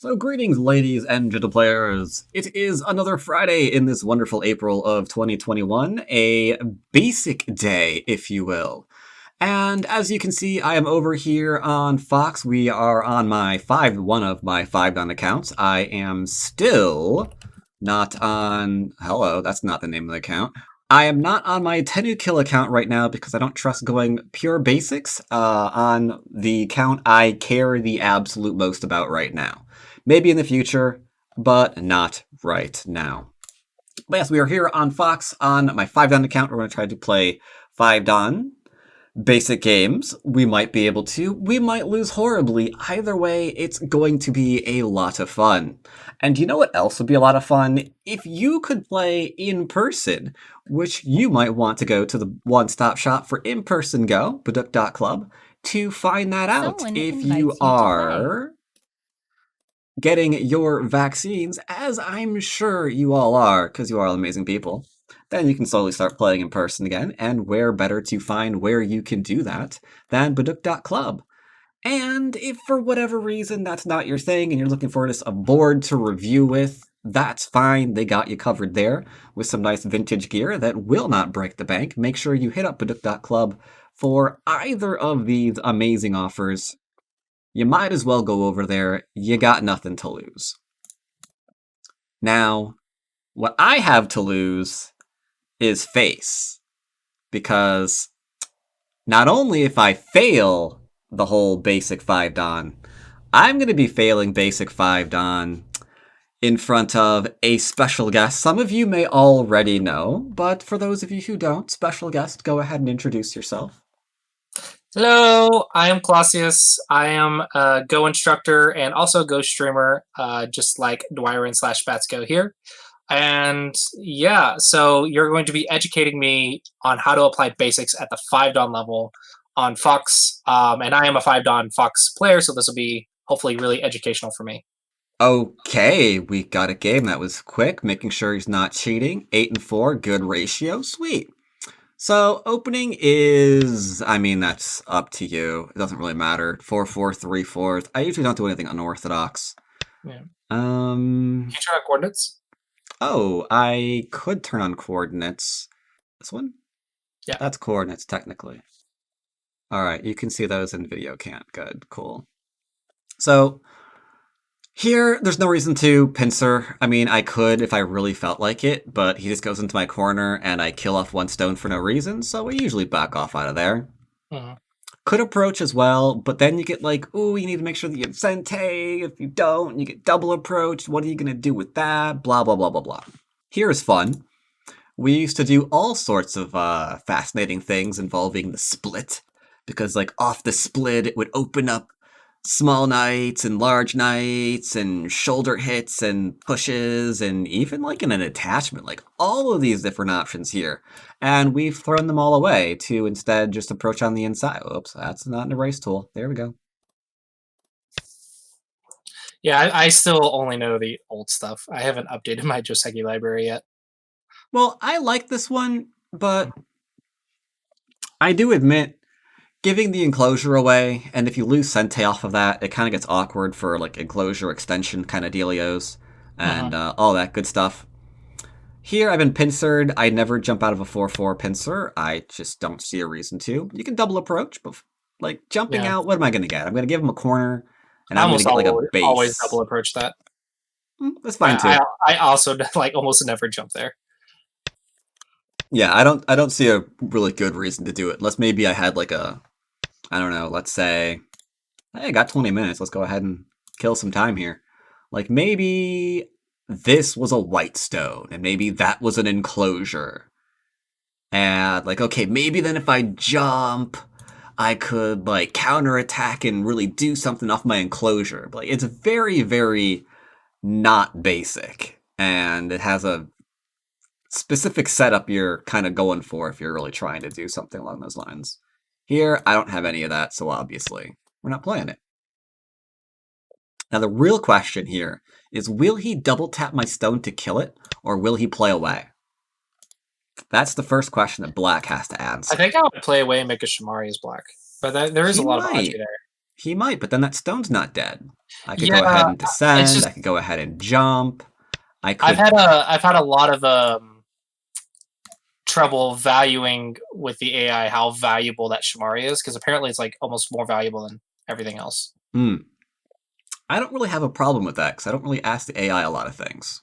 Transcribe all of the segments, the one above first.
So greetings, ladies and gentle players. It is another Friday in this wonderful April of 2021, a basic day, if you will. And as you can see, I am over here on Fox. We are on one of my 5 down accounts. I am still not on, hello, that's not the name of the account. I am not on my Tenu Kill account right now because I don't trust going pure basics on the account I care the absolute most about right now. Maybe in the future, but not right now. But yes, we are here on Fox on my 5 down account. We're going to try to play 5 down basic games. We might be able to. We might lose horribly. Either way, it's going to be a lot of fun. And you know what else would be a lot of fun? If you could play in person, which you might want to go to the one-stop shop for in-person Go, Baduk.club, to find that out. Someone If invites you you to are getting your vaccines, as I'm sure you all are, because you are all amazing people, then you can slowly start playing in person again, and where better to find where you can do that than Baduk.club. And if for whatever reason that's not your thing and you're looking for just a board to review with, that's fine. They got you covered there with some nice vintage gear that will not break the bank. Make sure you hit up Baduk.club for either of these amazing offers. You might as well go over there. You got nothing to lose. Now, what I have to lose is face. Because not only if I fail the whole basic 5 Don, I'm going to be failing basic 5 Don in front of a special guest. Some of you may already know, but for those of you who don't, special guest, go ahead and introduce yourself. Hello, I am Clausius. I am a Go instructor and also a Go streamer, just like Dwyrin / Go here. And yeah, so you're going to be educating me on how to apply basics at the 5 Don level on Fox. And I am a 5 Don Fox player, so this will be hopefully really educational for me. Okay, we got a game that was quick, making sure he's not cheating. 8 and 4, good ratio, sweet. So opening is, I mean, that's up to you. It doesn't really matter. 4-4, 3-4. I usually don't do anything unorthodox. Yeah. Um. Can you turn on coordinates? Oh, I could turn on coordinates. This one? Yeah. That's coordinates, technically. Alright, you can see those in video cam. Good, cool. So, here, there's no reason to pincer. I mean, I could if I really felt like it, but he just goes into my corner and I kill off 1 stone for no reason, so I usually back off out of there. Mhm. Could approach as well, but then you get like, ooh, you need to make sure that you have Sensei. If you don't, you get double approached. What are you going to do with that? Blah, blah, blah, blah, blah. Here is fun. We used to do all sorts of fascinating things involving the split, because like off the split, it would open up small knights and large knights and shoulder hits and pushes and even like in an attachment, like all of these different options here. And we've thrown them all away to instead just approach on the inside. Oops, that's not an erase tool. There we go. Yeah, I still only know the old stuff. I haven't updated my Joseki library yet. Well, I like this one, but I do admit giving the enclosure away, and if you lose Sensei off of that, it kind of gets awkward for like enclosure extension kind of dealios and all that good stuff. Here, I've been pincered. I never jump out of a 4-4 pincer. I just don't see a reason to. You can double approach, but like jumping out, what am I going to get? I'm going to give him a corner, and I'm going to get like a base. Always double approach that. That's fine too. I also like almost never jump there. Yeah, I don't see a really good reason to do it, unless maybe I had like a, I don't know, let's say, hey, I got 20 minutes. Let's go ahead and kill some time here. Like maybe this was a white stone, and maybe that was an enclosure. And like, okay, maybe then if I jump, I could like counterattack and really do something off my enclosure. But like, it's very, very not basic, and it has a specific setup you're kind of going for if you're really trying to do something along those lines. Here, I don't have any of that, so obviously, we're not playing it. Now, the real question here is, will he double tap my stone to kill it, or will he play away? That's the first question that Black has to answer. I think I would play away and make a Shamari as Black, but there is a lot of Aji there. He might, but then that stone's not dead. I could go ahead Yeah, and it's descend. just I could go ahead and jump. I I've could. had a lot of trouble valuing with the AI how valuable that Shamari is, because apparently it's like almost more valuable than everything else. I don't really have a problem with that because I don't really ask the AI a lot of things.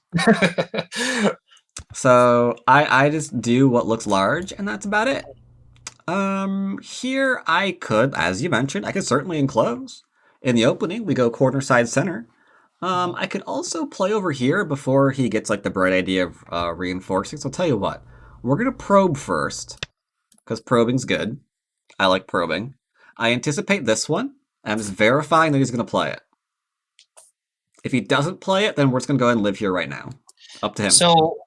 So I just do what looks large, and that's about it. Here I could, as you mentioned, I could certainly enclose. In the opening, we go corner, side, center. I could also play over here before he gets like the bright idea of reinforcing. So I'll tell you what, we're gonna probe first because probing's good. I like probing. I anticipate this one. I'm just verifying that he's gonna play it. If he doesn't play it, then we're just gonna go ahead and live here right now. Up to him. So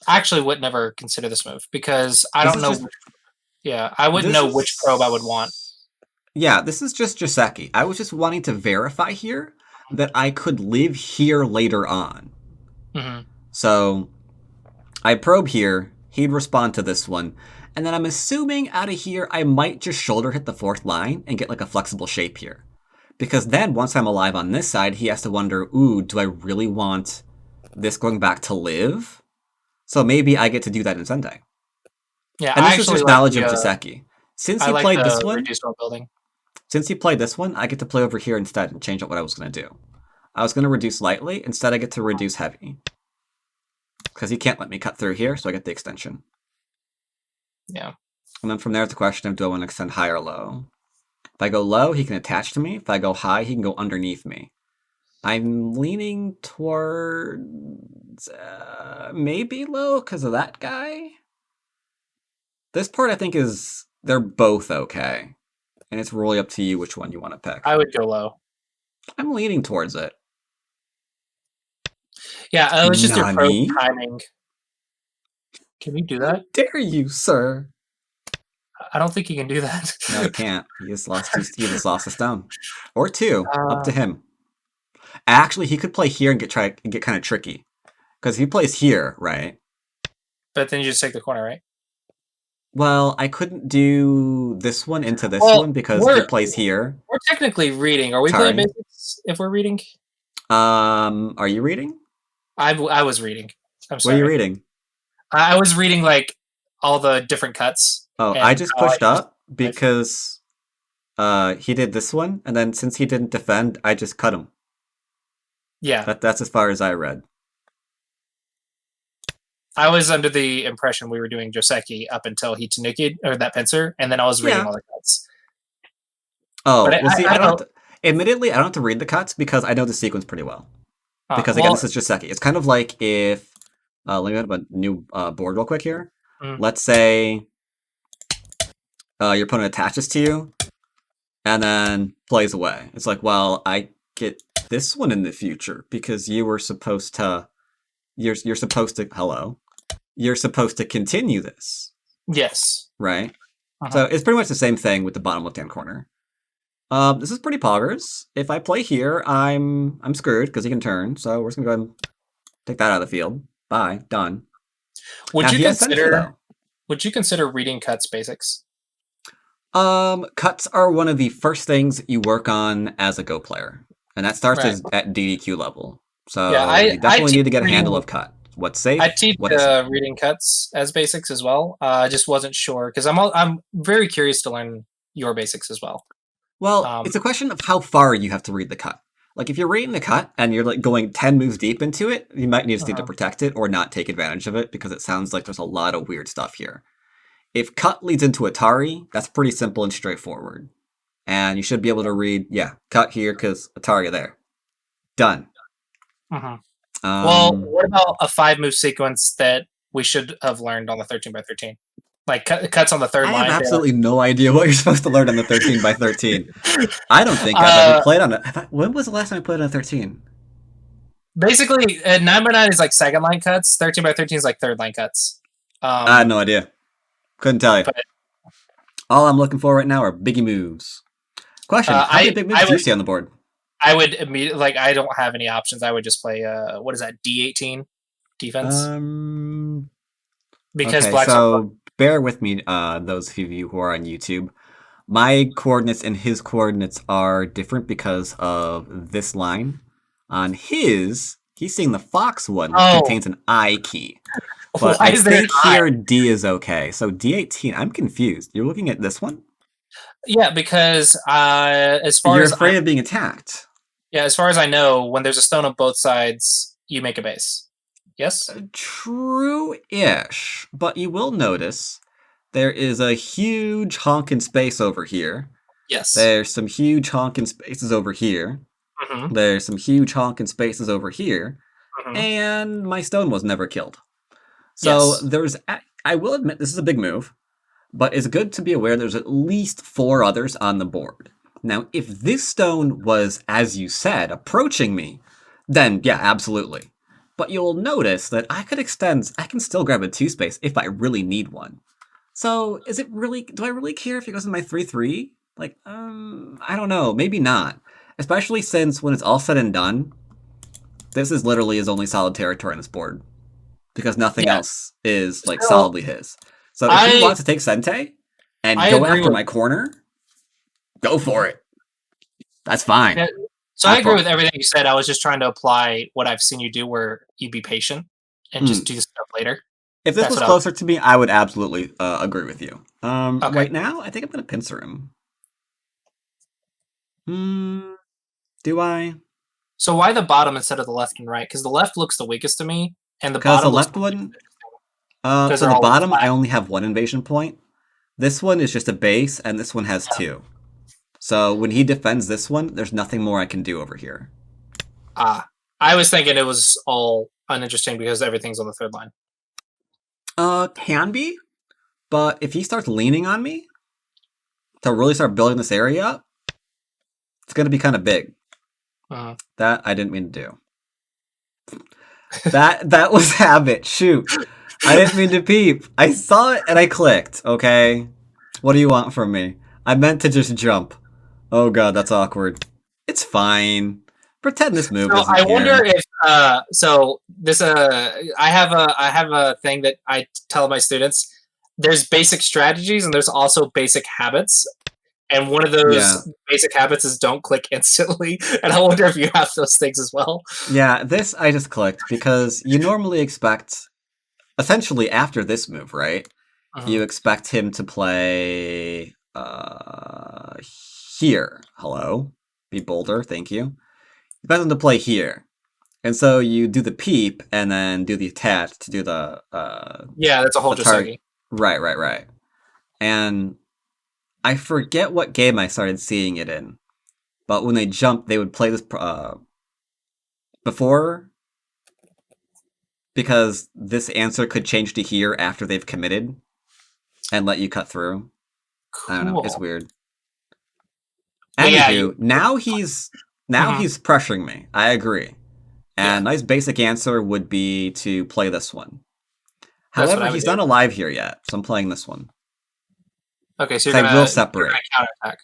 I actually would never consider this move because I This don't is know. just Yeah, I wouldn't this know which probe I would is want. yeah, this is just Joseki. I was just wanting to verify here that I could live here later on. Hmm. So I probe here, he'd respond to this one, and then I'm assuming out of here I might just shoulder hit the fourth line and get like a flexible shape here. Because then once I'm alive on this side, he has to wonder, ooh, do I really want this going back to live? So maybe I get to do that in Sensei. Yeah, And I this is actually just like knowledge of the Joseki. Since I he like played this the one, reduced roll building. I get to play over here instead and change up what I was going to do. I was going to reduce lightly, instead I get to reduce heavy. Because he can't let me cut through here, so I get the extension. Yeah. And then from there, it's a question of do I want to extend high or low? If I go low, he can attach to me. If I go high, he can go underneath me. I'm leaning towards maybe low because of that guy. This part I think is they're both okay. And it's really up to you which one you want to pick. I would go low. I'm leaning towards it. Yeah, it was just your probe Nani? timing. Can you do How that? dare you, sir? I don't think you can do that. No, he can't. He just lost a stone. Or two. Up to him. Actually, he could play here and get kind of tricky. Because if he plays here, right? But then you just take the corner, right? Well, I couldn't do this one into this Well, one because if he plays here. we're technically reading. Are we playing Sorry. basics if we're reading? Are you reading? I was reading. I'm What sorry. are you reading? I was reading like all the different cuts. Oh, I just pushed up because he did this one, and then since he didn't defend, I just cut him. Yeah. That's as far as I read. I was under the impression we were doing Joseki up until he Tanuki or that pincer, and then I was reading all the cuts. Oh, well, see, I don't. Admittedly, I don't have to read the cuts because I know the sequence pretty well. Because again, this is Joseki. It's kind of like if let me open a new board real quick here. Let's say your opponent attaches to you and then plays away. It's like, well, I get this one in the future because you were supposed to. You're supposed to. Hello. You're supposed to continue this. Yes. Right. So it's pretty much the same thing with the bottom left-hand corner. This is pretty poggers. If I play here, I'm screwed because he can turn. So we're just gonna go ahead and take that out of the field. Bye. Done. Would you consider reading cuts basics? Cuts are one of the first things you work on as a Go player, and that starts at DDQ level. So yeah, you definitely need to get a handle of cut. What's safe? I teach reading cuts as basics as well. I just wasn't sure because I'm very curious to learn your basics as well. Well, it's a question of how far you have to read the cut. Like if you're reading the cut and you're like going 10 moves deep into it, you might need to protect it or not take advantage of it because it sounds like there's a lot of weird stuff here. If cut leads into Atari, that's pretty simple and straightforward. And you should be able to read, cut here because Atari there. Done. Well, what about a 5-move sequence that we should have learned on the 13x13? Like cuts on the third line. I have absolutely no idea what you're supposed to learn on the 13x13. I don't think I've ever played on it. When was the last time I played on a 13? Basically, 9x9 is like second line cuts. 13x13 is like third line cuts. I had no idea. Couldn't tell you. All I'm looking for right now are biggie moves. Question: how many big moves do you see on the board? I would immediately I don't have any options. I would just play what is that, D18 defense? Because okay, so bear with me, those of you who are on YouTube. My coordinates and his coordinates are different because of this line. On his, he's seeing the fox one, which Oh, contains an I key. But why I is there an think I? here D is okay. So D18, I'm confused. You're looking at this one? Yeah, because You're afraid of being attacked. as far as I know, when there's a stone on both sides, you make a base. Yes. True-ish. But you will notice there is a huge honkin' space over here. Yes. There's some huge honkin' spaces over here. Mm-hmm. There's some huge honkin' spaces over here. Mm-hmm. And my stone was never killed. So Yes. there's, I will admit, this is a big move, but it's good to be aware there's at least 4 others on the board. Now, if this stone was, as you said, approaching me, then yeah, absolutely. But you'll notice that I can still grab a 2 space if I really need one. So is it really, do I really care if it goes in my 3/3? Like, I don't know, maybe not. Especially since when it's all said and done, this is literally his only solid territory on this board. Because nothing Yeah. else is like So, solidly his. So if he wants to take Sensei and I go agree after with my corner, go for it. That's fine. yeah, so I agree with everything you said. I was just trying to apply what I've seen you do, where you be patient and just do the stuff later. If this That's was what closer to me, I would absolutely agree with you. Okay. Right now, I think I'm going to pincer him. Do I? So why the bottom instead of the left and right? Because the left looks the weakest to me, and the Because bottom the looks left one, because so they're the all bottom, flat. I only have 1 invasion point. This one is just a base, and this one has 2. So when he defends this one, there's nothing more I can do over here. I was thinking it was all uninteresting because everything's on the third line. Can be, but if he starts leaning on me to really start building this area up, it's going to be kind of big. That I didn't mean to do. That was habit. Shoot. I didn't mean to peep. I saw it and I clicked, okay? What do you want from me? I meant to just jump. Oh god, that's awkward. It's fine. Pretend this move isn't I here. wonder if I have a thing that I tell my students. There's basic strategies and there's also basic habits. And one of those basic habits is don't click instantly. And I wonder if you have those things as well. Yeah, this I just clicked because you normally expect, essentially after this move, right? You expect him to play here. Hello? Be bolder, thank you. You expect him to play here. And so you do the peep and then do the attach to do the yeah, that's a whole Josegi. Right. And I forget what game I started seeing it in, but when they jumped, they would play this before, because this answer could change to here after they've committed and let you cut through. Cool. I don't know, it's weird. Anywho, now he's pressuring me. I agree. And nice basic answer would be to play this one. However, he's not alive here yet, so I'm playing this one. Okay, so I will separate. Counterattack.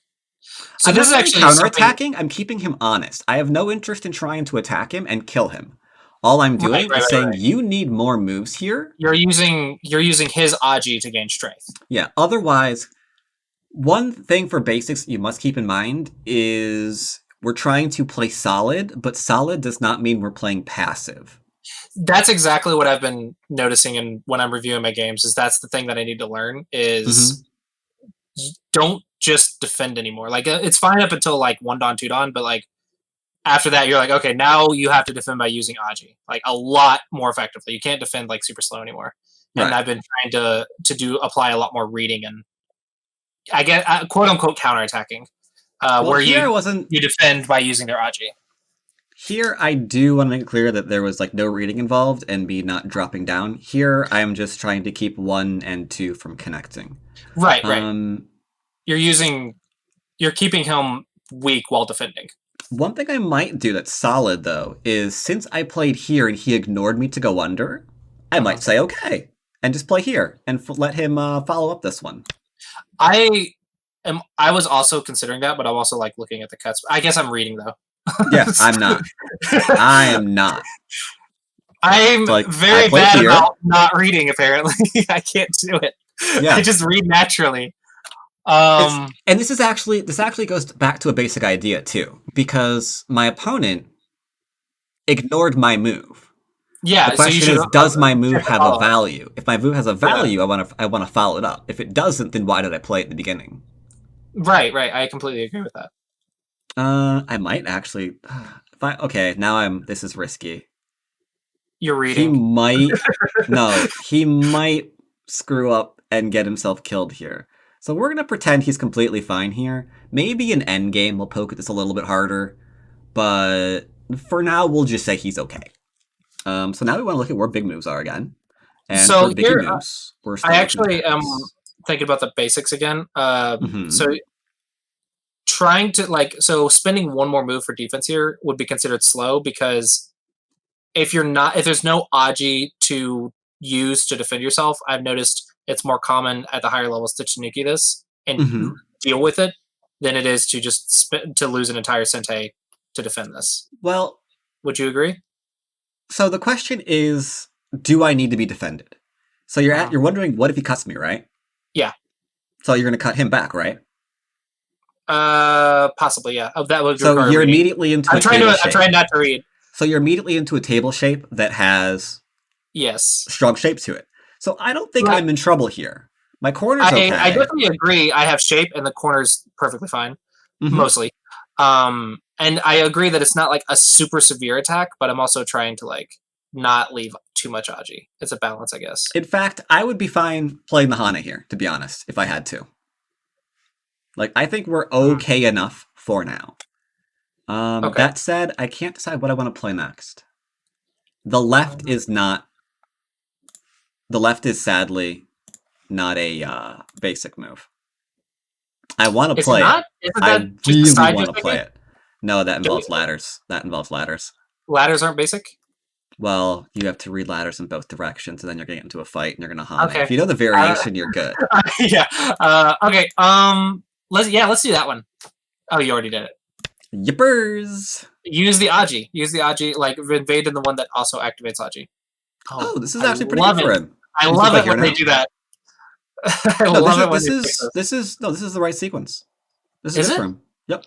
So this is actually counterattacking. I'm keeping him honest. I have no interest in trying to attack him and kill him. All I'm doing is saying you need more moves here. You're using his Aji to gain strength. Yeah. Otherwise, one thing for basics you must keep in mind is we're trying to play solid, but solid does not mean we're playing passive. That's exactly what I've been noticing, and when I'm reviewing my games, is that's the thing that I need to learn is don't just defend anymore. Like it's fine up until like 1 Dawn, 2 Dawn, but like after that, you're like, okay, now you have to defend by using Aji like a lot more effectively. You can't defend like super slow anymore. And I've been trying to apply a lot more reading and I get quote unquote counterattacking, where you defend by using their Aji. Here, I do want to make it clear that there was like no reading involved and me not dropping down. Here, I am just trying to keep 1 and 2 from connecting. Right. You're keeping him weak while defending. One thing I might do that's solid, though, is since I played here and he ignored me to go under, I might say okay and just play here and let him follow up this one. I was also considering that, but I'm also like looking at the cuts. I guess I'm reading though. Yeah, I'm not. I am not. I'm like, very bad about not reading, apparently. I can't do it. Yeah. I just read naturally. It's, Um, and this actually goes back to a basic idea too, because my opponent ignored my move. The yeah, so you question should is, does my check move the have a follow-up. value? If my move has a Yeah. value, I want to follow it up. If it doesn't, then why did I play it at the beginning? Right, right. I completely agree with that. I might actually. If I okay, now this is risky. You're He reading. might no, he might screw up and get himself killed here. So we're gonna pretend he's completely fine here. Maybe in endgame we'll poke at this a little bit harder, but for now we'll just say he's okay. So now we want to look at where big moves are again, and for So biggie here, moves, we're I still looking at actually am parries. thinking about the basics again. Mm-hmm. So trying to so spending one more move for defense here would be considered slow because if there's no Aji to use to defend yourself, I've noticed it's more common at the higher levels to Tanuki this and Mm-hmm. deal with it than it is to just to lose an entire Sensei to defend this. Well, Would you agree? so the question is, do I need to be defended? So you're wondering, what if he cuts me, right? Yeah. So you're gonna cut him back, right? Possibly, yeah. That would So require you're reading. immediately into a table shape. I'm trying not to read. So you're immediately into a table shape that has Yes. strong shape to it. So I don't think Right. I'm in trouble here. My corner's okay. I definitely agree. I have shape, and the corner's perfectly fine, mostly. And I agree that it's not like a super severe attack, but I'm also trying to not leave too much Aji. It's a balance, I guess. In fact, I would be fine playing the Hana here, to be honest, if I had to. Like, I think we're okay enough for now. Okay. That said, I can't decide what I want to play next. The left is not. The left is sadly not a basic move. I want to Is it play not? it. Isn't I that just the really side want you're to play thinking? it. No, that involves ladders. That involves ladders. Ladders aren't basic? Well, you have to read ladders in both directions, and then you're going to get into a fight, and you're going to Hana. Okay. If you know the variation, you're good. Yeah. Okay. Let's do that one. Oh, you already did it. Yippers! Use the Aji. Use the Aji. Like invade in the one that also activates Aji. Oh, this is actually pretty good for him. I love it when they do that. I love it when this is the right sequence. This is good for him. Yep.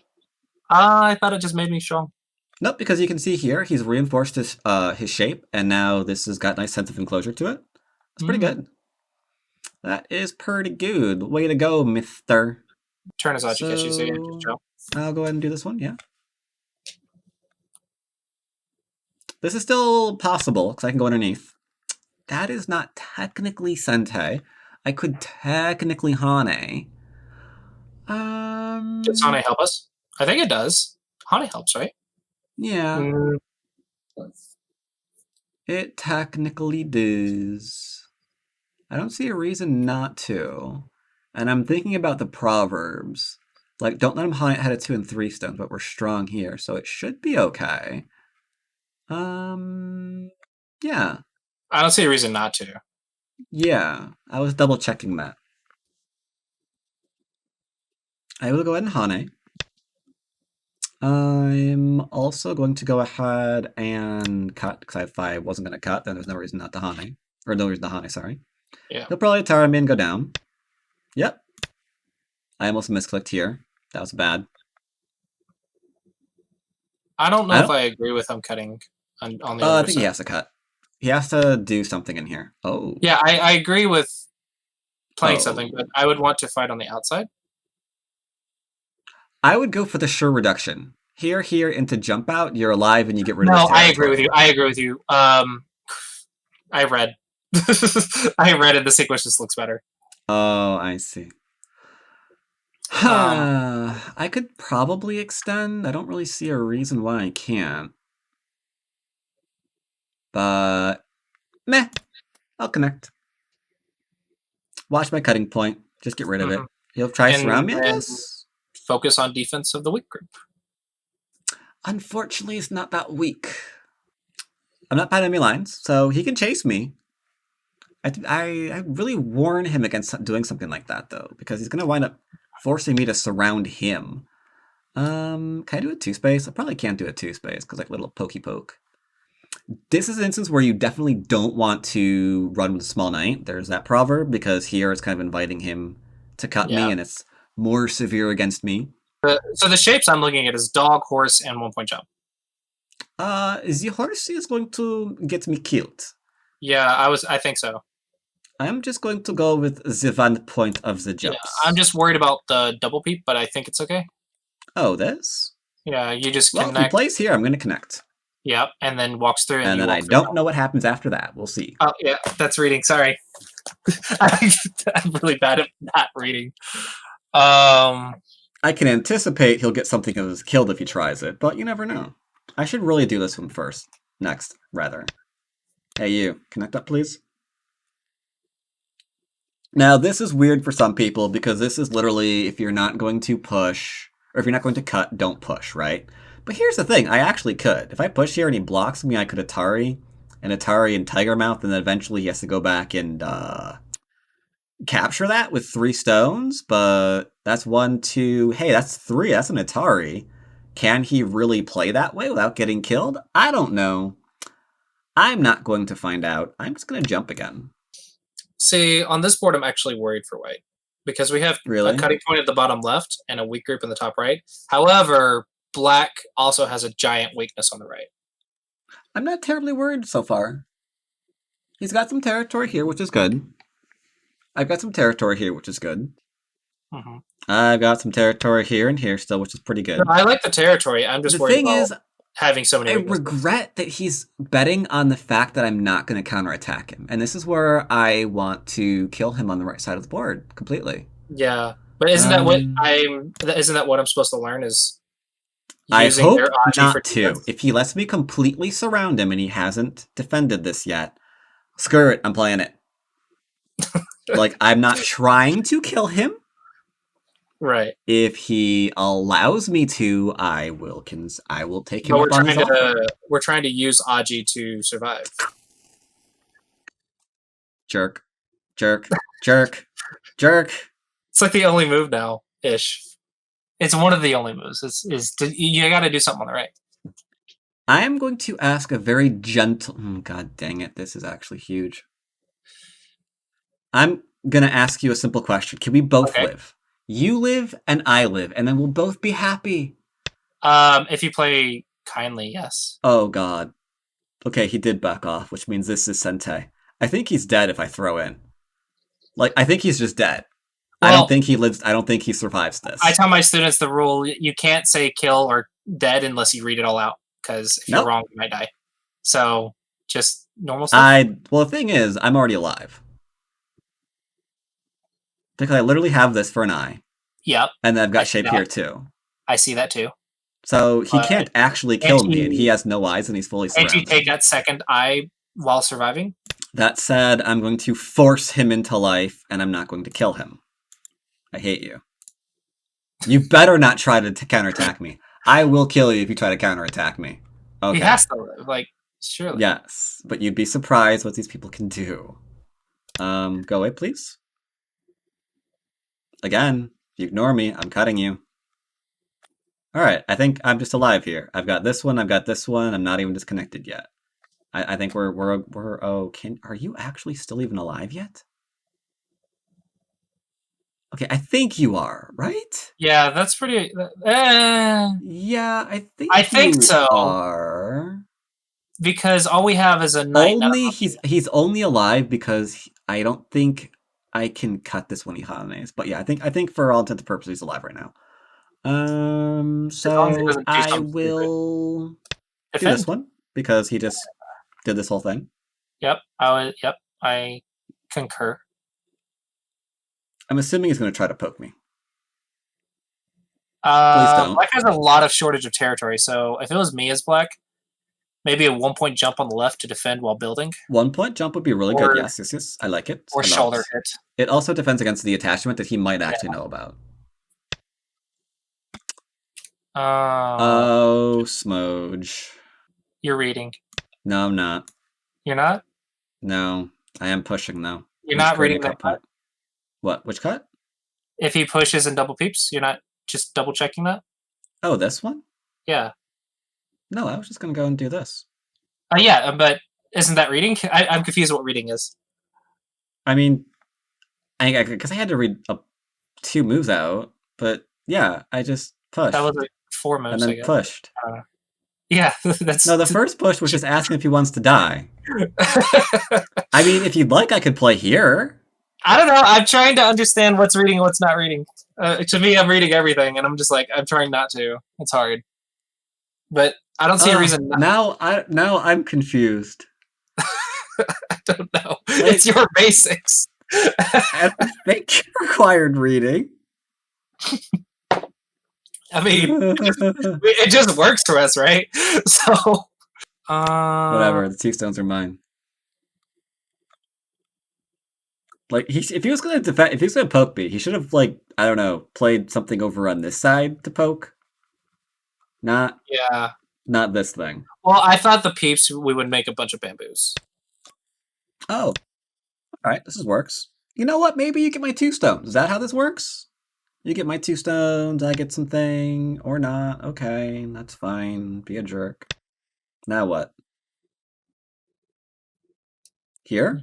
I thought it just made me strong. Nope, because you can see here he's reinforced his shape, and now this has got a nice sense of enclosure to it. That's pretty good. That is pretty good. Way to go, Mister. Turn his Aji Keshi so you can jump. I'll go ahead and do this one. Yeah. This is still possible because I can go underneath. That is not technically Sensei. I could technically Hane. Does Hane help us? I think it does. Hane helps, right? Yeah. It technically does. I don't see a reason not to. And I'm thinking about the proverbs. Like, don't let him Hane ahead of 2 and 3 stones, but we're strong here, so it should be okay. Yeah. I don't see a reason not to. Yeah, I was double checking that. I will go ahead and Hane. I'm also going to go ahead and cut, because if I wasn't going to cut, then there's no reason not to Hane. Or no reason to Hane, sorry. Yeah. He'll probably Tara me and go down. Yep. I almost misclicked here. That was bad. I don't know if I agree with him cutting on the other side. I think he has to cut. He has to do something in here. Oh. Yeah, I agree with playing something, but I would want to fight on the outside. I would go for the sure reduction. Here, into jump out, you're alive and you get rid of this territory. I agree with you. I read. I read it. The sequence just looks better. Oh, I see. I could probably extend. I don't really see a reason why I can't. But, meh. I'll connect. Watch my cutting point. Just get rid of it. He'll try to surround me, I guess. Focus on defense of the weak group. Unfortunately, it's not that weak. I'm not behind enemy lines, so he can chase me. I really warn him against doing something like that, though, because he's going to wind up forcing me to surround him. Can I do a 2-space? I probably can't do a 2-space, because like little pokey poke. This is an instance where you definitely don't want to run with a small knight. There's that proverb, because here it's kind of inviting him to cut me, and it's more severe against me. So the shapes I'm looking at is dog, horse, and 1-point jump. The horse is going to get me killed. Yeah, I think so. I'm just going to go with the 1 point of the jumps. Yeah, I'm just worried about the double peep, but I think it's okay. Oh, this? Yeah, you just Well, if connect. he plays here, I'm going to connect. Yep, and then walks through. And then I don't know what happens after that. We'll see. Oh, yeah, that's reading. Sorry. I'm really bad at not reading. I can anticipate he'll get something killed if he tries it, but you never know. I should really do this one first. Next, rather. Hey, you. Connect up, please. Now, this is weird for some people because this is literally if you're not going to push, or if you're not going to cut, don't push, right? But here's the thing. I actually could. If I push here and he blocks me, I could Atari and Tiger Mouth, and then eventually he has to go back and capture that with 3 stones, but that's 1, 2... Hey, that's 3. That's an Atari. Can he really play that way without getting killed? I don't know. I'm not going to find out. I'm just going to jump again. See, on this board, I'm actually worried for white because we have Really? a cutting point at the bottom left and a weak group in the top right. However, black also has a giant weakness on the right. I'm not terribly worried so far. He's got some territory here, which is good. I've got some territory here, which is good. Mm-hmm. I've got some territory here and here still, which is pretty good. I like the territory. I'm just worried about having so many weaknesses. I regret that he's betting on the fact that I'm not going to counterattack him. And this is where I want to kill him on the right side of the board completely. Yeah. But isn't that what I'm supposed to learn is I hope not to. If he lets me completely surround him and he hasn't defended this yet, screw it, I'm playing it. Like, I'm not trying to kill him. Right. If he allows me to, I will take him up on his offer. We're trying to use Aji to survive. Jerk. Jerk. Jerk. Jerk. It's like the only move now, ish. It's one of the only moves. You got to do something on the right. I am going to ask a very gentle... God dang it, this is actually huge. I'm going to ask you a simple question. Can we both live? You live and I live, and then we'll both be happy. If you play kindly, yes. Oh, God. Okay, he did back off, which means this is Sensei. I think he's dead if I throw in. Like, I think he's just dead. Well, I don't think he lives. I don't think he survives this. I tell my students the rule: you can't say kill or dead unless you read it all out, because if you're wrong, you might die. So just normal stuff. Well, the thing is, I'm already alive. Because I literally have this for an eye. Yep. And then I've got shape here too. I see that too. So he can't actually kill me, and he has no eyes, and he's fully surrounded. Can't you take that second eye while surviving? That said, I'm going to force him into life, and I'm not going to kill him. I hate you. You better not try to counterattack me. I will kill you if you try to counterattack me. Okay. He has to live, like, surely. Yes, but you'd be surprised what these people can do. Go away, please. Again, if you ignore me, I'm cutting you. Alright, I think I'm just alive here. I've got this one, I've got this one, I'm not even disconnected yet. I think we're are you actually still even alive yet? Okay, I think you are, right? Yeah, that's pretty... Yeah, I think you so. Are. Because all we have is a knight. He's only alive because I don't think I can cut this when he Hanes. But yeah, I think for all intents and purposes he's alive right now. So I will do this one because he just did this whole thing. Yep, I concur. I'm assuming he's going to try to poke me. Please don't. Black has a lot of shortage of territory, so if it was me as black, maybe a 1-point jump on the left to defend while building. 1-point jump would be really good. Yes. I like it. Or shoulder hit. It also defends against the attachment that he might actually know about. Oh, Smooge. You're reading. No, I'm not. You're not? No, I am pushing though. You're not reading that cut? What? Which cut? If he pushes and double peeps, you're not just double checking that? Oh, this one? Yeah. No, I was just going to go and do this. Yeah, but isn't that reading? I'm confused what reading is. I mean, because I had to read 2 moves out. But yeah, I just pushed. That was like 4 moves, and I then guess. pushed. Yeah, that's... No, the first push was just asking if he wants to die. I mean, if you'd like, I could play here. I don't know. I'm trying to understand what's reading and what's not reading. To me, I'm reading everything, and I'm just like, I'm trying not to. It's hard. But I don't see a reason not. Now I'm confused. I don't know. Like, it's your basics. I think required reading. I mean, it just works for us, right? So, whatever. The 2 stones are mine. Like if he was gonna defend, if he was gonna poke me, he should have, like, I don't know, played something over on this side to poke. Not this thing. Well, I thought the peeps we would make a bunch of bamboos. Oh, all right. This works. You know what? Maybe you get my 2 stones. Is that how this works? You get my 2 stones. I get something or not. Okay, that's fine. Be a jerk. Now what? Here?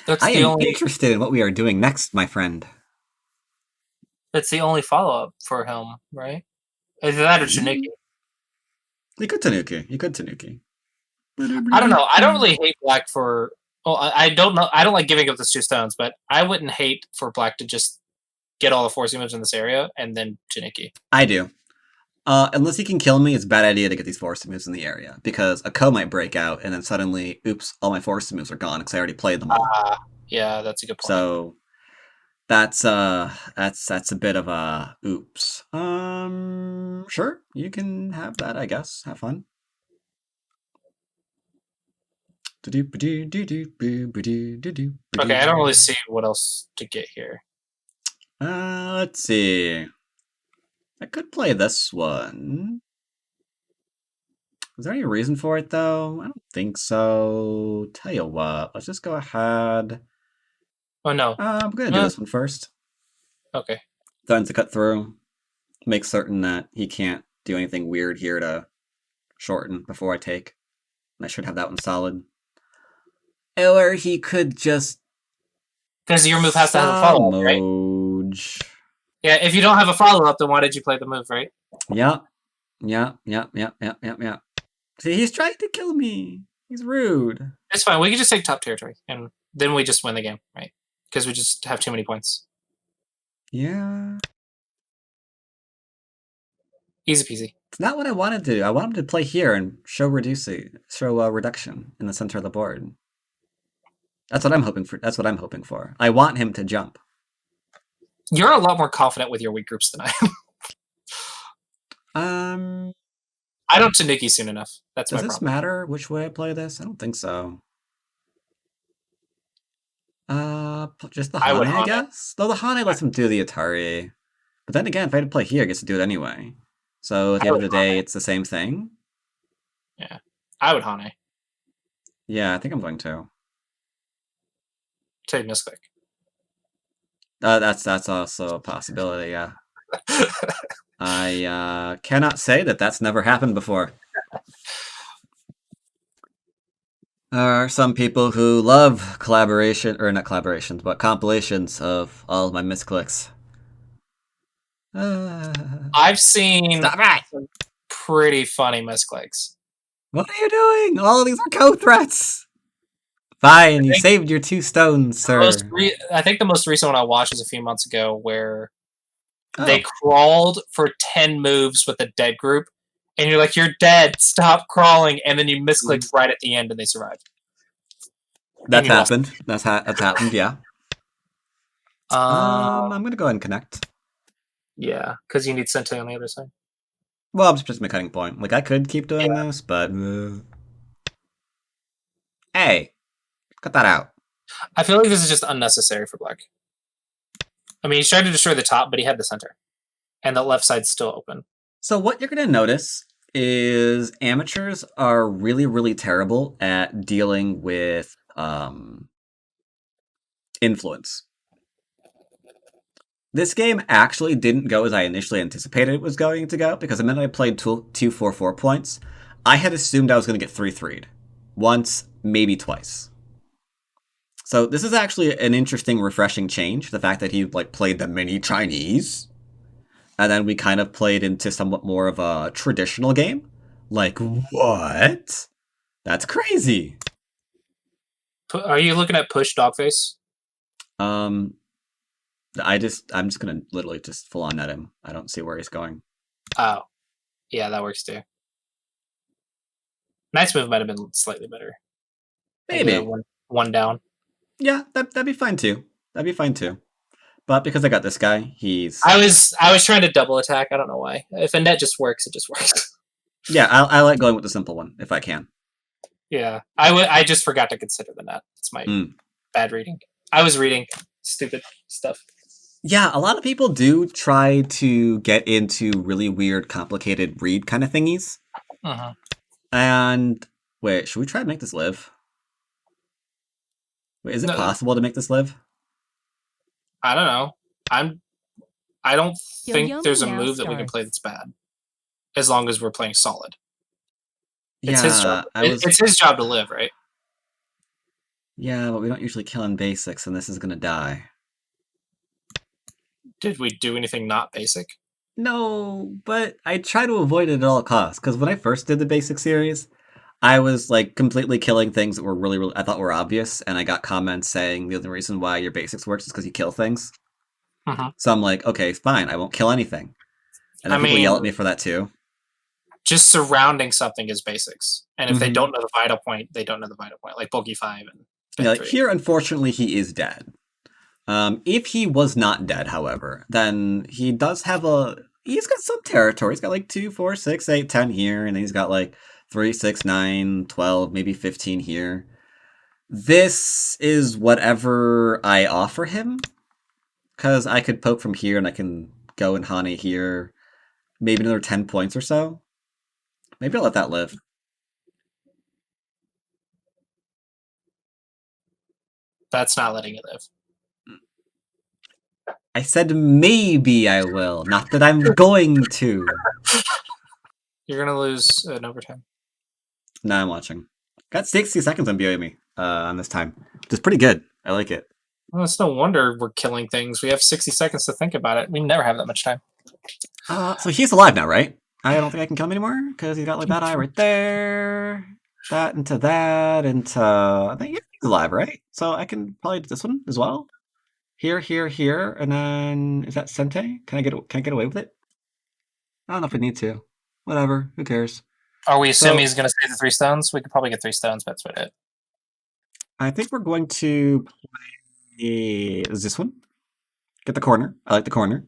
I am interested in what we are doing next, my friend. That's the only follow-up for him, right? Either that or Tanuki. You could Tanuki. I don't know. I don't really hate black for... Well, I don't know. I don't like giving up the 2 stones, but I wouldn't hate for black to just get all the forcing moves in this area and then Tanuki. I do. Unless he can kill me, it's a bad idea to get these forcing moves in the area, because a Ko might break out, and then suddenly, oops, all my forcing moves are gone, because I already played them all. Yeah, that's a good point. So, that's a bit of a oops. Sure, you can have that, I guess. Have fun. Okay, I don't really see what else to get here. Let's see. I could play this one. Is there any reason for it, though? I don't think so. Tell you what, let's just go ahead. Oh, no. I'm going to do this one first. Okay. Threatens to cut through. Make certain that he can't do anything weird here to shorten before I take. And I should have that one solid. Or he could just... Because your move has to have a follow-up, right? Yeah, if you don't have a follow-up, then why did you play the move, right? Yeah. See, he's trying to kill me. He's rude. It's fine. We can just take top territory, and then we just win the game, right? Because we just have too many points. Yeah. Easy peasy. It's not what I wanted to do. I want him to play here and show reduction in the center of the board. That's what I'm hoping for. I want him to jump. You're a lot more confident with your weak groups than I am. I don't Tanuki soon enough. That's my problem. Does this matter which way I play this? I don't think so. Just the Hane, I guess? Though the Hane lets him do the Atari. But then again, if I had to play here, I gets to do it anyway. So at the end of the day, it's the same thing. Yeah. I would Hane. Yeah, I think I'm going to. Take misclick. That's also a possibility, yeah. I cannot say that that's never happened before. There are some people who love collaboration, or not collaborations, but compilations of all of my misclicks. I've seen some pretty funny misclicks. What are you doing? All of these are co-threats! Fine, you saved your 2 stones, sir. I think the most recent one I watched was a few months ago, where they crawled for 10 moves with a dead group, and you're like, you're dead, stop crawling, and then you misclicked right at the end and they survived. That's happened. That's happened, yeah. I'm going to go ahead and connect. Yeah, because you need Sensei on the other side. Well, it's just my cutting point. Like, I could keep doing this, but... Hey! Cut that out. I feel like this is just unnecessary for black. I mean, he's trying to destroy the top, but he had the center. And the left side's still open. So what you're going to notice is amateurs are really, really terrible at dealing with influence. This game actually didn't go as I initially anticipated it was going to go, because the minute I played 2-4-4 points, I had assumed I was going to get 3-3'd. Once, maybe twice. So this is actually an interesting, refreshing change. The fact that he like played the mini Chinese, and then we kind of played into somewhat more of a traditional game. Like what? That's crazy. Are you looking at push Dogface? Um, I'm just gonna literally just full on net him. I don't see where he's going. Oh, yeah, that works too. Nice move might have been slightly better. Maybe. One down. Yeah, that'd be fine too. That'd be fine too. But because I got this guy, he's I was trying to double attack. I don't know why. If a net just works, it just works. yeah. I like going with the simple one if I can. Yeah, I just forgot to consider the net. It's my bad reading. I was reading stupid stuff. Yeah, a lot of people do try to get into really weird, complicated read kind of thingies. Uh-huh. And wait, should we try to make this live? Wait, is it possible to make this live? I don't know. I don't think there's a move that we can play that's bad, as long as we're playing solid. It's his job. It's his job to live, right? Yeah, but we don't usually kill in basics, and this is gonna die. Did we do anything not basic? No, but I try to avoid it at all costs, because when I first did the basic series, I was like completely killing things that were really I thought were obvious, and I got comments saying the only reason why your basics works is because you kill things. So I'm like, okay, fine, I won't kill anything. And then people yell at me for that too. Just surrounding something is basics, and if they don't know the vital point, they don't know the vital point. Like Bulky 5 and yeah, like here, unfortunately, he is dead. If he was not dead, however, then he does have he's got some territory. He's got like 2, 4, 6, 8, 10 here, and then he's got like 3, 6, 9, 12, maybe 15 here. This is whatever I offer him, because I could poke from here and I can go and Hane here, maybe another 10 points or so. Maybe I'll let that live. That's not letting it live. I said maybe I will, not that I'm going to. You're gonna lose an overtime. Nah, I'm watching. Got 60 seconds on BOE me on this time, which is pretty good. I like it. Well, it's no wonder we're killing things. We have 60 seconds to think about it. We never have that much time. So he's alive now, right? I don't think I can kill him anymore because he's got like that eye right there. That into that into. I think he's alive, right? So I can probably do this one as well. Here, and then is that Sensei? Can I get away with it? I don't know if I need to. Whatever. Who cares? Are we assuming he's going to stay the 3 stones? We could probably get 3 stones, but that's about it. I think we're going to play this one. Get the corner. I like the corner.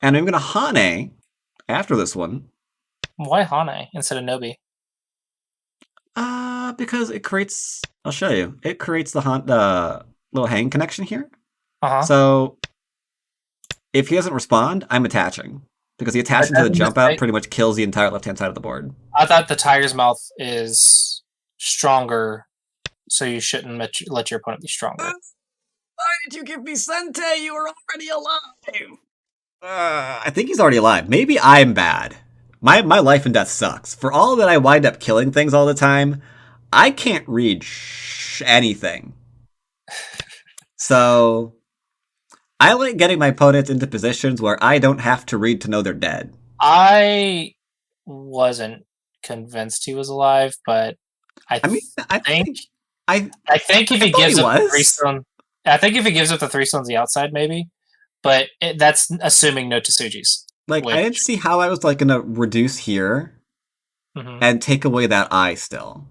And I'm going to Hane after this one. Why Hane instead of Nobi? Because it creates. I'll show you. It creates the little hang connection here. So if he doesn't respond, I'm attaching. Because the attaching to the jump out pretty much kills the entire left-hand side of the board. I thought the tiger's mouth is stronger, so you shouldn't let your opponent be stronger. Why did you give me Sensei? You were already alive. I think he's already alive. Maybe I'm bad. My life and death sucks. For all that I wind up killing things all the time, I can't read anything. So I like getting my opponents into positions where I don't have to read to know they're dead. I wasn't convinced he was alive, but I think if he gives up the 3 stone, I think if he gives up the 3 stones the outside, maybe. But that's assuming no Tsujis. Like I didn't see how I was like gonna reduce here and take away that eye still.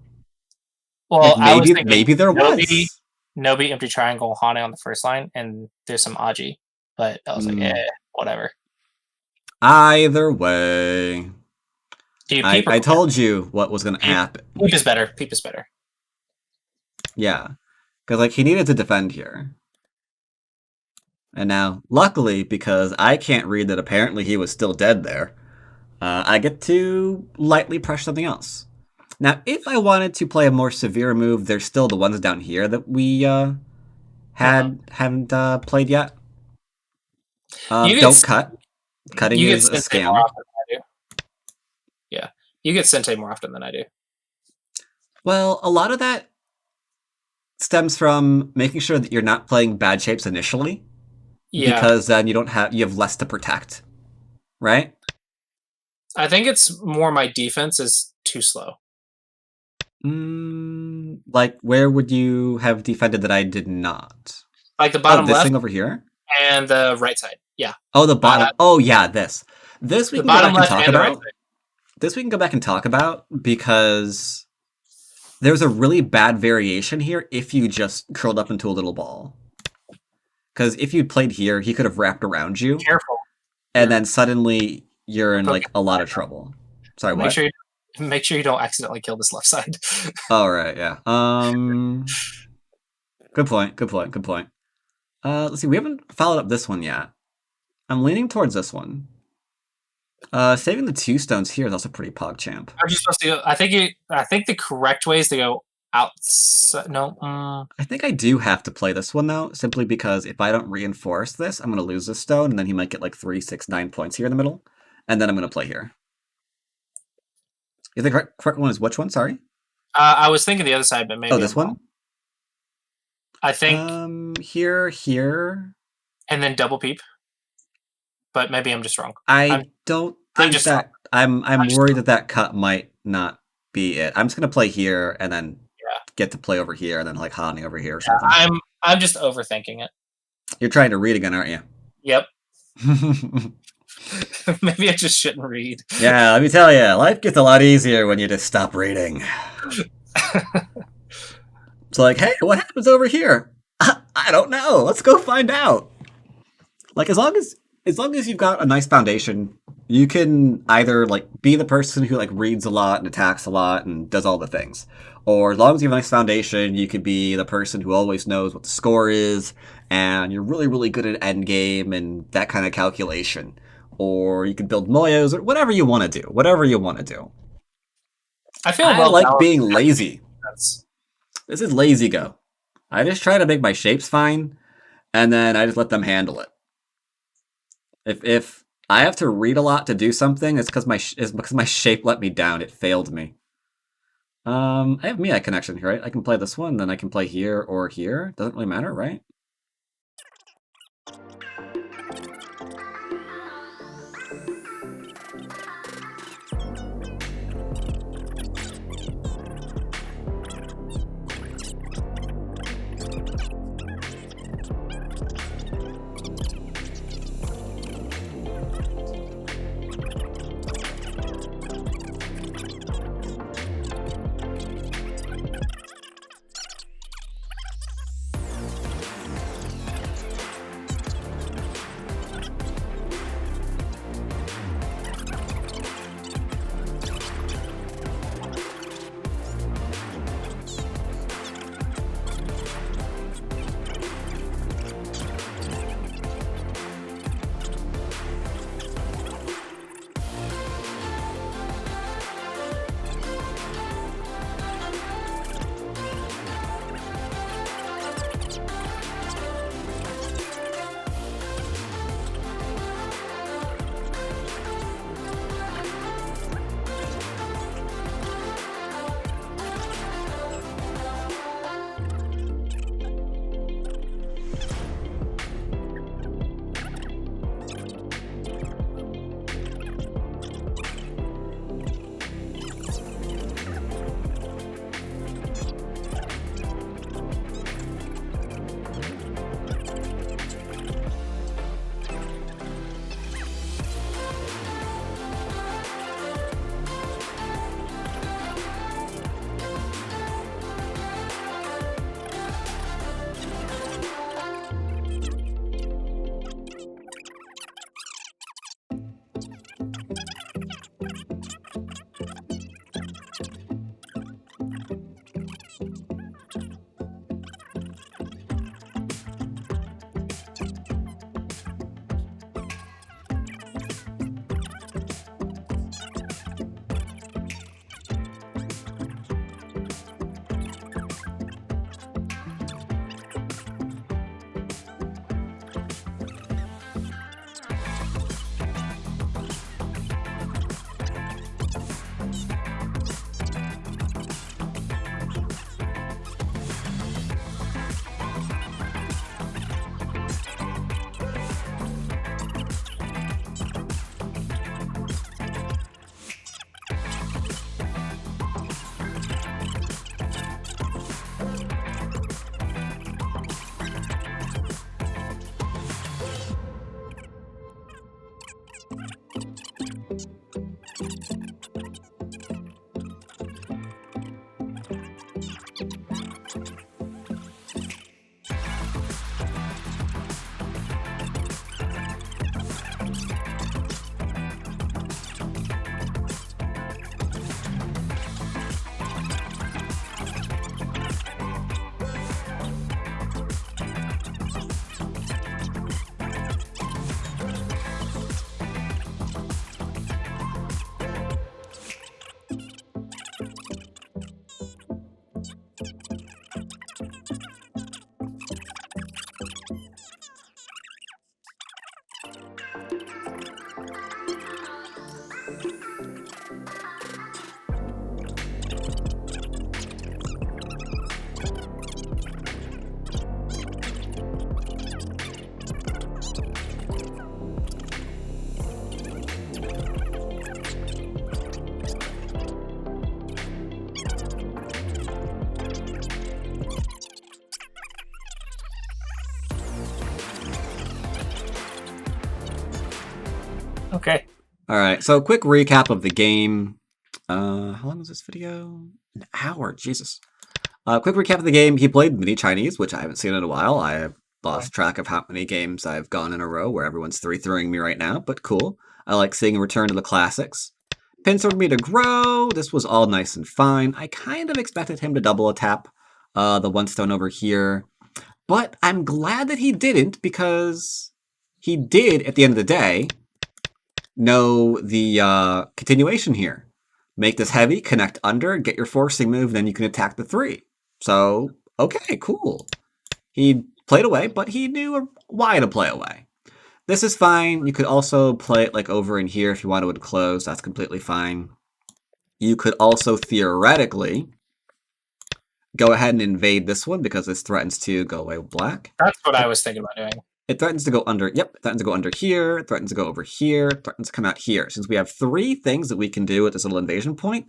Well, like, maybe there was. Nobi empty triangle Hane on the first line, and there's some Aji. But I was like, whatever. Either way. I told you what was going to happen. Peep is better. Peep is better. Yeah. Because like he needed to defend here. And now, luckily, because I can't read that apparently he was still dead there, I get to lightly pressure something else. Now, if I wanted to play a more severe move, there's still the ones down here that we haven't played yet. Don't cut. Cutting is a scam. Yeah, you get Sensei more often than I do. Well, a lot of that stems from making sure that you're not playing bad shapes initially, because then you have less to protect, right? I think it's more my defense is too slow. Like, where would you have defended that I did not? Like the bottom this left thing over here? and the right side. Yeah. Oh, the bottom. Yeah, this. This we can go back and talk about. Right, this we can go back and talk about because there's a really bad variation here if you just curled up into a little ball. Because if you'd played here, he could have wrapped around you. Careful. And then suddenly you're in like a lot of trouble. Sorry, what? Make sure you don't accidentally kill this left side. Oh, right, yeah. Good point. Let's see, we haven't followed up this one yet. I'm leaning towards this one. Saving the 2 stones here is also pretty PogChamp. Are you supposed to go? I think the correct way is to go outside. No. I think I do have to play this one though, simply because if I don't reinforce this, I'm going to lose this stone, and then he might get like 3, 6, 9 points here in the middle, and then I'm going to play here. The correct one is which one? Sorry. I was thinking the other side, but maybe. Oh, this one. I think here, and then double peep. But maybe I'm just wrong. I'm worried that cut might not be it. I'm just gonna play here and then get to play over here and then like Hani over here or something. I'm just overthinking it. You're trying to read again, aren't you? Yep. Maybe I just shouldn't read. Yeah, let me tell you, life gets a lot easier when you just stop reading. It's like, hey, what happens over here? I don't know. Let's go find out. Like, as long as you've got a nice foundation, you can either like be the person who like reads a lot and attacks a lot and does all the things, or as long as you have a nice foundation, you could be the person who always knows what the score is and you're really, really good at endgame and that kind of calculation. Or you can build moyos or whatever you want to do. I like being lazy. This is lazy go. I just try to make my shapes fine, and then I just let them handle it. If I have to read a lot to do something, it's because my shape let me down. It failed me. I have Mia connection here, right? I can play this one, then I can play here or here. Doesn't really matter, right? Okay. All right, so quick recap of the game. How long was this video? An hour, Jesus. Quick recap of the game. He played Mini Chinese, which I haven't seen in a while. I have lost track of how many games I've gone in a row where everyone's 3-throwing me right now, but cool. I like seeing a return to the classics. Pincered me to grow. This was all nice and fine. I kind of expected him to double a tap the one stone over here, but I'm glad that he didn't because he did, at the end of the day, know the continuation here. Make this heavy, connect under, get your forcing move, then you can attack the 3. So, okay, cool. He played away, but he knew why to play away. This is fine. You could also play it like over in here if you wanted to close. That's completely fine. You could also theoretically go ahead and invade this one because this threatens to go away with black. That's what I was thinking about doing. It threatens to go under, yep, it threatens to go under here, it threatens to go over here, it threatens to come out here. Since we have 3 things that we can do at this little invasion point,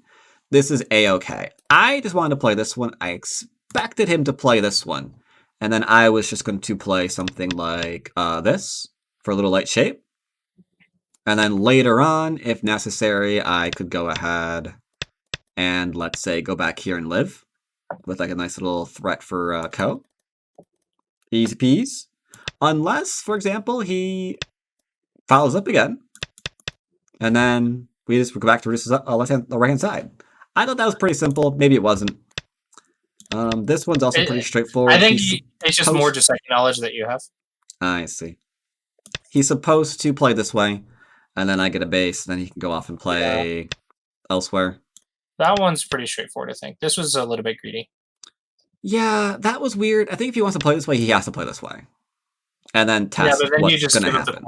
this is A-okay. I just wanted to play this one. I expected him to play this one. And then I was just going to play something like this for a little light shape. And then later on, if necessary, I could go ahead and, let's say, go back here and live with like a nice little threat for Ko. Easy peas. Unless, for example, he follows up again, and then we just go back to the right-hand side. I thought that was pretty simple. Maybe it wasn't. This one's also pretty straightforward. I think it's just more just like knowledge that you have. I see. He's supposed to play this way, and then I get a base, and then he can go off and play elsewhere. That one's pretty straightforward, I think. This was a little bit greedy. Yeah, that was weird. I think if he wants to play this way, he has to play this way. And then test what's going to happen.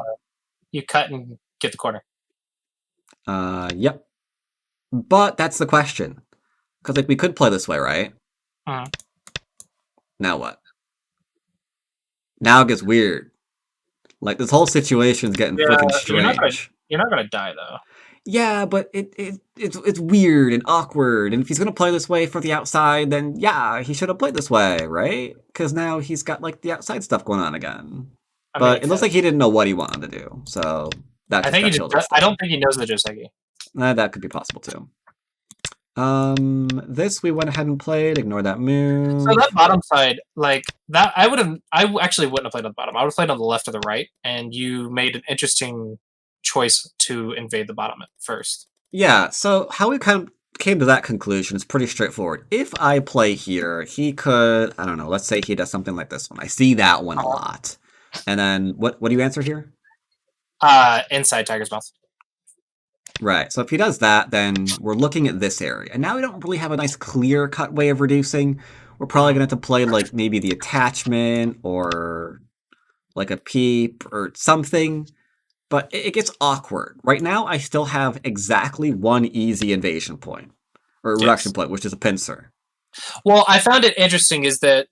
You cut and get the corner. Yep. But that's the question. Because like we could play this way, right? Now what? Now it gets weird. Like this whole situation's getting freaking strange. You're not gonna die though. Yeah, but it's weird and awkward. And if he's gonna play this way for the outside, then yeah, he should have played this way, right? Because now he's got like the outside stuff going on again. But it looks like he didn't know what he wanted to do. So that I don't think he knows the Joseki. That could be possible too. This we went ahead and played. Ignore that move. So that bottom side, like that, I actually wouldn't have played on the bottom. I would have played on the left or the right, and you made an interesting choice to invade the bottom at first. Yeah. So how we kind of came to that conclusion is pretty straightforward. If I play here, he could, I don't know. Let's say he does something like this one. I see that one a lot. And then what do you answer here? Inside Tiger's Mouth. Right. So if he does that, then we're looking at this area. And now we don't really have a nice clear-cut way of reducing. We're probably going to have to play like maybe the attachment or like a peep or something. But it gets awkward. Right now, I still have exactly one easy invasion point. Or reduction point, which is a pincer. Well, I found it interesting is that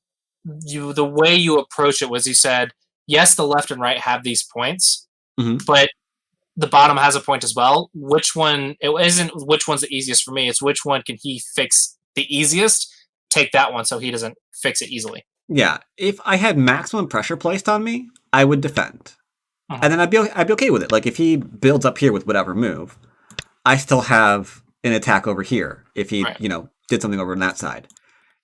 the way you approach it was you said, yes, the left and right have these points, but the bottom has a point as well. Which one? It isn't which one's the easiest for me. It's which one can he fix the easiest. Take that one so he doesn't fix it easily. Yeah, if I had maximum pressure placed on me, I would defend, and then I'd be okay with it. Like if he builds up here with whatever move, I still have an attack over here. If he did something over on that side,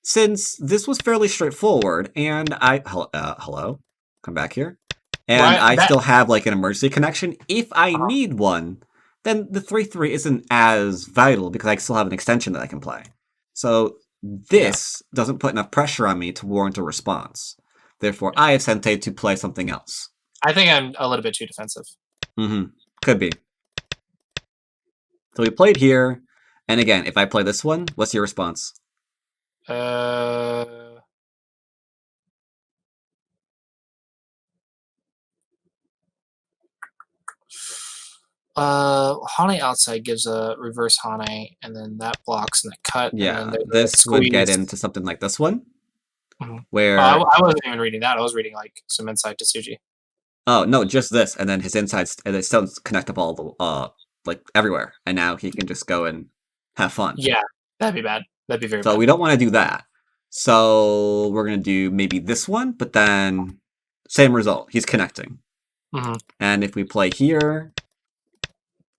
since this was fairly straightforward, and hello, come back here. And I still have like an emergency connection. If I need one, then the 3/3 isn't as vital because I still have an extension that I can play. So this doesn't put enough pressure on me to warrant a response. Therefore, I have Sensei to play something else. I think I'm a little bit too defensive. Could be. So we played here. And again, if I play this one, what's your response? Hane outside gives a reverse Hane, and then that blocks and that cut. Yeah, and then this would get into something like this one, where I wasn't even reading that. I was reading like some inside to Tsuji. Oh no, just this, and then his insides, and it still connect up all the like everywhere, and now he can just go and have fun. Yeah, that'd be bad. That'd be very bad. So we don't want to do that. So we're gonna do maybe this one, but then same result. He's connecting, and if we play here.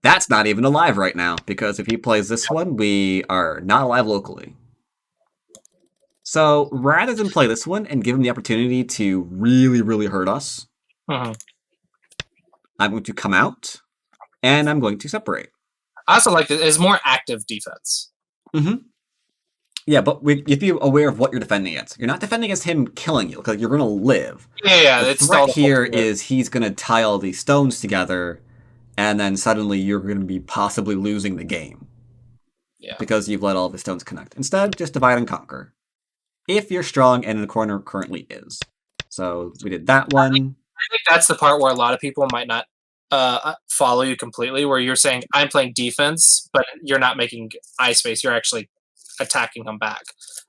That's not even alive right now, because if he plays this one, we are not alive locally. So rather than play this one and give him the opportunity to really, really hurt us, I'm going to come out, and I'm going to separate. I also like that it's more active defense. Yeah, but you have to be aware of what you're defending against. You're not defending against him killing you, because you're going to live. Yeah, the it's threat here is he's going to tie all these stones together, and then suddenly you're going to be possibly losing the game. Yeah. Because you've let all the stones connect. Instead, just divide and conquer. If you're strong, and the corner currently is. So we did that one. I think that's the part where a lot of people might not follow you completely, where you're saying, I'm playing defense, but you're not making eye space. You're actually attacking them back.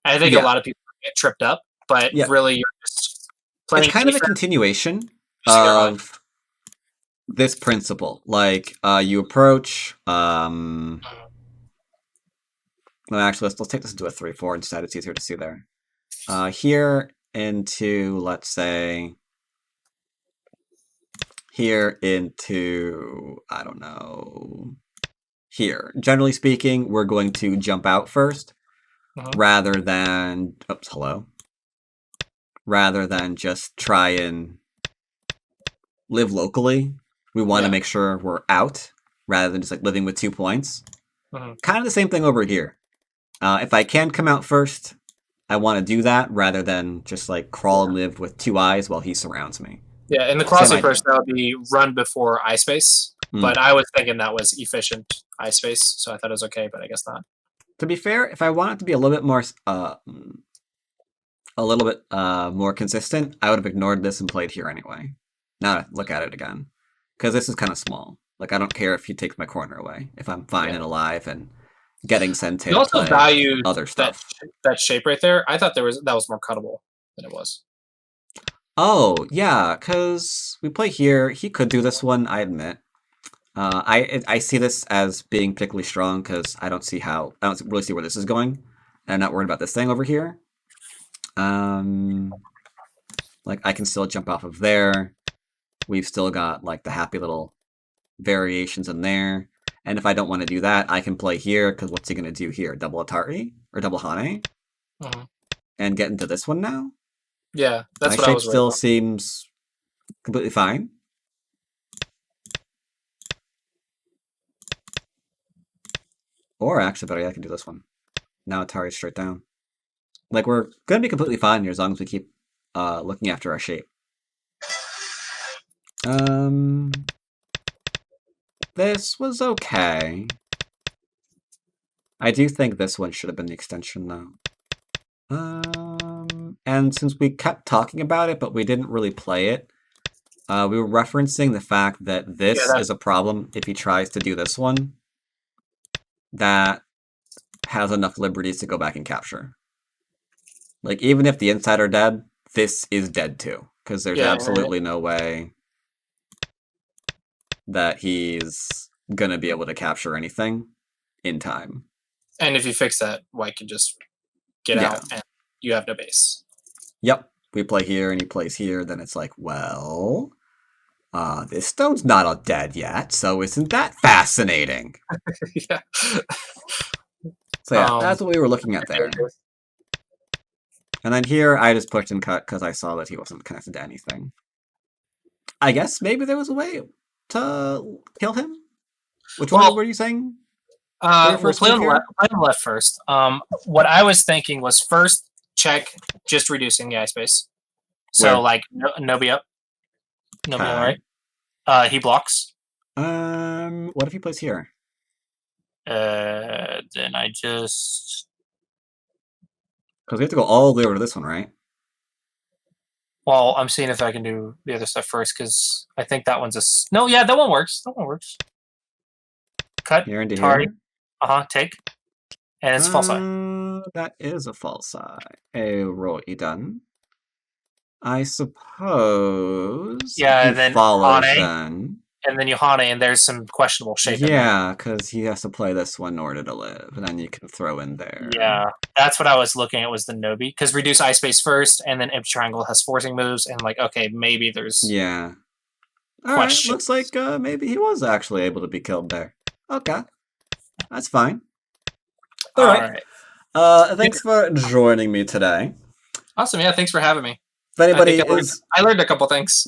And I think a lot of people get tripped up, but really you're just playing. It's kind of a continuation of this principle. Like, you approach... No, actually, let's take this into a 3-4 instead. It's easier to see there. Here into, let's say... Here into... I don't know... Here. Generally speaking, we're going to jump out first, rather than... Oops, hello. Rather than just try and live locally. We want to make sure we're out, rather than just like living with 2 points. Kind of the same thing over here. If I can come out first, I want to do that rather than just like crawl and live with 2 eyes while he surrounds me. Yeah, in the classic version, that would be run before eye space. But I was thinking that was efficient eye space, so I thought it was okay, but I guess not. To be fair, if I want it to be a little bit more consistent, I would have ignored this and played here anyway. Now I look at it again, because this is kind of small. Like, I don't care if he takes my corner away, if I'm fine and alive and getting Sensei. You also value other stuff. That shape right there. I thought that was more cuttable than it was. Oh yeah, because we play here. He could do this one, I admit. I see this as being particularly strong because I don't really see where this is going, and I'm not worried about this thing over here. Like, I can still jump off of there. We've still got like the happy little variations in there. And if I don't want to do that, I can play here, because what's he going to do here? Double Atari? Or double Hane? And get into this one now? Yeah, that's what I was. My shape still seems completely fine. Or actually, better yet, I can do this one. Now Atari's straight down. Like, we're going to be completely fine here as long as we keep looking after our shape. This was okay. I do think this one should have been the extension, though. And since we kept talking about it, but we didn't really play it, we were referencing the fact that this is a problem if he tries to do this one that has enough liberties to go back and capture. Like, even if the inside are dead, this is dead too, because there's absolutely no way that he's gonna be able to capture anything in time. And if you fix that, White can just get out and you have no base. Yep. We play here and he plays here, then it's like, well, this stone's not all dead yet, so isn't that fascinating? Yeah. So yeah, that's what we were looking at there. And then here, I just pushed and cut because I saw that he wasn't connected to anything. I guess maybe there was a way to kill him? Which one were you saying? We'll play on the left first. What I was thinking was first check just reducing the eye space. So, like, Nobi up. Nobi all right. He blocks. What if he plays here? Then I just... Because we have to go all the way over to this one, right? Well, I'm seeing if I can do the other stuff first, because I think that one's a... No, yeah, that one works. That one works. Cut. Here into here. Take. And it's false eye. That is a false eye. Roll done. I suppose. Yeah, and then follows then. And then you Hane, and there's some questionable shape. Yeah, because he has to play this one in order to live, and then you can throw in there. Yeah, that's what I was looking at, was the Nobi, because reduce eye space first, and then empty triangle has forcing moves, and like, okay, maybe there's All right, looks like maybe he was actually able to be killed there. Okay, that's fine. All All right. right. Thanks for joining me today. Awesome. Yeah, thanks for having me. If I anybody think is I learned a couple things.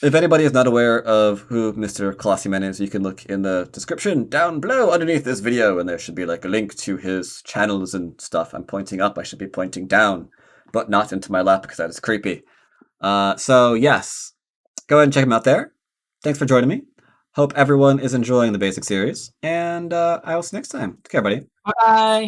If anybody is not aware of who Mr. Colossiman is, you can look in the description down below underneath this video, and there should be like a link to his channels and stuff. I'm pointing up, I should be pointing down, but not into my lap because that is creepy. So yes, go ahead and check him out there. Thanks for joining me. Hope everyone is enjoying the basic series, and I will see you next time. Take care, buddy. Bye.